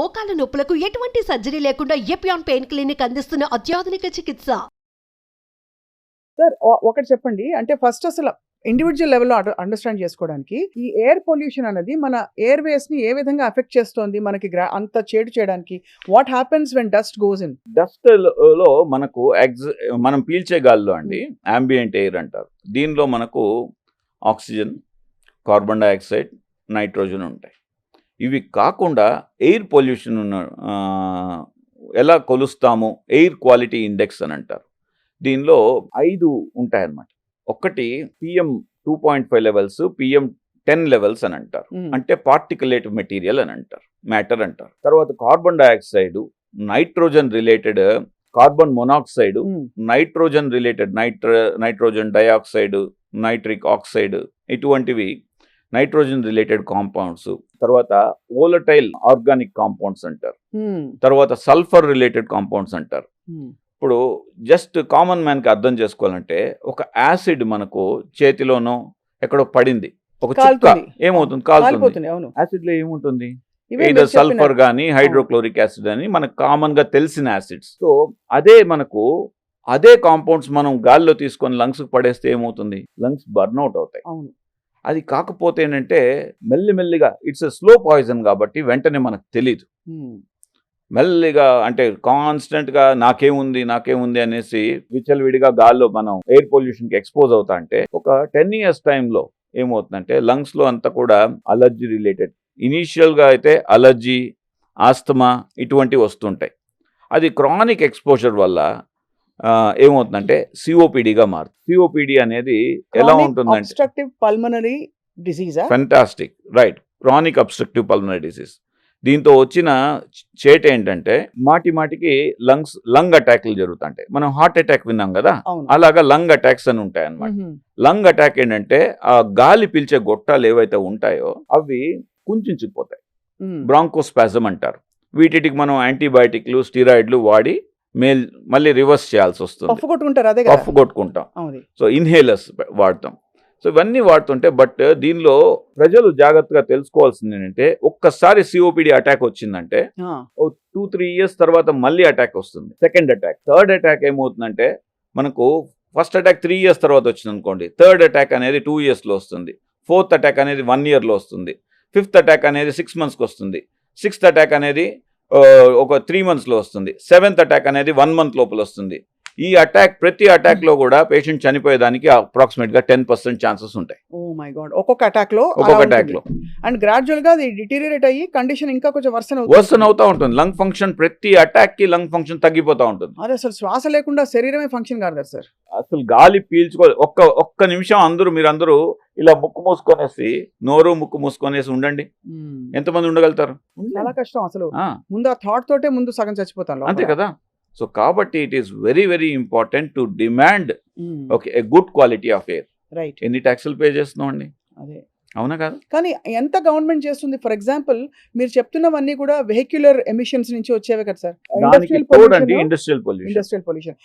మోకాల నొప్పులకు ఎటువంటి సర్జరీ లేకుండా ఎపియాన్ పెయిన్ క్లినిక్ అందిస్తున్న అత్యాధునిక చికిత్స. సార్ ఒకటి చెప్పండి, అంటే ఫస్ట్ అసలు ఇండివిజువల్ లెవెల్లో అండర్స్టాండ్ చేసుకోవడానికి ఈ ఎయిర్ పొల్యూషన్ అనేది మన ఎయిర్ వేస్ ని ఏ విధంగా అఫెక్ట్ చేస్తోంది, మనకి అంత చేటు చేయడానికి what happens when dust goes in? Dust లో మనకు మనం పీల్చే గాలిలో అండి అంబియంట్ ఎయిర్ అంటారు. దీనిలో మనకు ఆక్సిజన్, కార్బన్ డైఆక్సైడ్, నైట్రోజన్ ఉంటాయి. ఇవి కాకుండా ఎయిర్ పొల్యూషన్ ఎలా కొలుస్తాము, ఎయిర్ క్వాలిటీ ఇండెక్స్ అని అంటారు. దీనిలో 5 ఉంటాయన్నమాట. ఒకటి PM2.5 లెవెల్స్, PM10 లెవెల్స్ అని అంటారు. అంటే పార్టికులేట్ మెటీరియల్ అని అంటారు, మ్యాటర్ అంటారు. తర్వాత carbon dioxide, nitrogen related carbon monoxide, nitrogen related nitrogen dioxide, nitric oxide, ఇటువంటివి నైట్రోజన్ రిలేటెడ్ కాంపౌండ్స్. తర్వాత వోలటైల్ ఆర్గానిక్ కాంపౌండ్స్ అంటారు. తర్వాత సల్ఫర్ రిలేటెడ్ కాంపౌండ్స్ అంటారు. ఇప్పుడు జస్ట్ కామన్ మ్యాన్కి అర్థం చేసుకోవాలంటే, ఒక యాసిడ్ మనకు చేతిలోనో ఎక్కడో పడింది, ఒక చుక్క ఏమవుతుంది, కాలుతుంది. యాసిడ్ లో ఏముంటుంది, ఏదో సల్ఫర్ కానీ హైడ్రోక్లోరిక్ యాసిడ్ అని మనకు కామన్ గా తెలిసిన యాసిడ్స్. సో అదే కాంపౌండ్స్ మనం గాల్లో తీసుకొని లంగ్స్ పడేస్తే ఏమవుతుంది, లంగ్స్ బర్న్అవుట్ అవుతాయి. అది కాకపోతే ఏంటంటే మెల్లిమెల్లిగా ఇట్స్ ఎ స్లో పాయిజన్ కాబట్టి వెంటనే మనకు తెలీదు. మెల్లిగా అంటే కాన్స్టెంట్గా నాకేముంది అనేసి విచ్చలవిడిగా గాల్లో మనం ఎయిర్ పొల్యూషన్కి ఎక్స్పోజ్ అవుతా అంటే ఒక 10 years టైంలో ఏమవుతుందంటే లంగ్స్లో అంతా కూడా అలర్జీ రిలేటెడ్, ఇనీషియల్గా అయితే అలర్జీ, ఆస్తమా ఇటువంటివి వస్తుంటాయి. అది క్రానిక్ ఎక్స్పోజర్ వల్ల ఏమవుతుందంటే సిఓపిడిగా మారుతుంది. సిఓపిడి అనేది ఎలా ఉంటుందంటే pulmonary disease. Fantastic, right, chronic obstructive pulmonary disease. దీంతో వచ్చిన చేట ఏంటంటే మాటికి లంగ్ అటాక్లు జరుగుతుంటాయి. మనం హార్ట్ అటాక్ విన్నాం కదా, అలాగా లంగ్ అటాక్స్ అని ఉంటాయి అన్నమాట. లంగ్ అటాక్ ఏంటంటే ఆ గాలి పీల్చే గొట్టాలు ఏవైతే ఉంటాయో అవి కుంచుకుపోతాయి, బ్రాంకోస్పాజం అంటారు. వీటికి మనం యాంటీబయాటిక్లు, స్టీరాయిడ్లు వాడి మళ్ళీ రివర్స్ చేయాల్సి వస్తుంది. పఫ్ కొట్టుకుంటాం, సో ఇన్హేలర్స్ వాడతాం. సో ఇవన్నీ వాడుతుంటే, బట్ దీనిలో ప్రజలు జాగ్రత్తగా తెలుసుకోవాల్సింది ఏంటంటే, ఒక్కసారి సిఓపిడి అటాక్ వచ్చిందంటే 2-3 years తర్వాత మళ్ళీ అటాక్ వస్తుంది, సెకండ్ అటాక్, థర్డ్ అటాక్. ఏమవుతుందంటే మనకు ఫస్ట్ అటాక్ 3 years తర్వాత వచ్చింది అనుకోండి, థర్డ్ అటాక్ అనేది 2 years లో వస్తుంది, ఫోర్త్ అటాక్ అనేది 1 year లో వస్తుంది, ఫిఫ్త్ అటాక్ అనేది 6 monthsకి వస్తుంది, సిక్స్త్ అటాక్ అనేది ఒక 3 months లో వస్తుంది, సెవెంత్ అటాక్ అనేది 1 month లోపల వస్తుంది. ఈ అటాక్ ప్రతి అటాక్ లో కూడా పేషెంట్ చనిపోయేదానికి అప్రాక్సిమేట్ గా 10% ఛాన్సెస్ ఉంటాయి. ఓ మై గాడ్, ఒక్కొక్క అటాక్ లో. అండ్ గ్రాడ్యువల్ గా అది డిటీరియరేట్ అయ్యి కండిషన్ ఇంకా కొంచెం వర్సన్ అవుతా ఉంటుంది. లంగ్ ఫంక్షన్, ప్రతి అటాక్ కి లంగ్ ఫంక్షన్ తగ్గిపోతా ఉంటుంది. అదే అసలు శ్వాస లేకుండా శరీరమే ఫంక్షన్ కాదు కదా సార్. అసలు గాలి పీల్చుకో ఒక్క నిమిషం మీరందరూ ఇలా ముక్కు మూసుకొనేసి, నోరు ముక్కు మూసుకొనేసి ఉండండి. ఎంతమంది ఉండగలుగుతారు? చాలా కష్టం అసలు. ముందు ఆ థాట్ తోటే ముందు సగం చచ్చిపోతాను, అంతే కదా. సో కాబట్టి it is very very important to demand a good quality of air. Right. ఎన్ని ట్యాక్సులు పే చేస్తున్నాం అండి, అదే అవునా కాదు? కానీ ఎంత గవర్నమెంట్ చేస్తుంది? ఫర్ మీరు చెప్తున్నవన్నీ కూడా వెహిక్యులర్ ఎమిషన్స్ నుంచి వచ్చేవే కదా సార్. Industrial pollution.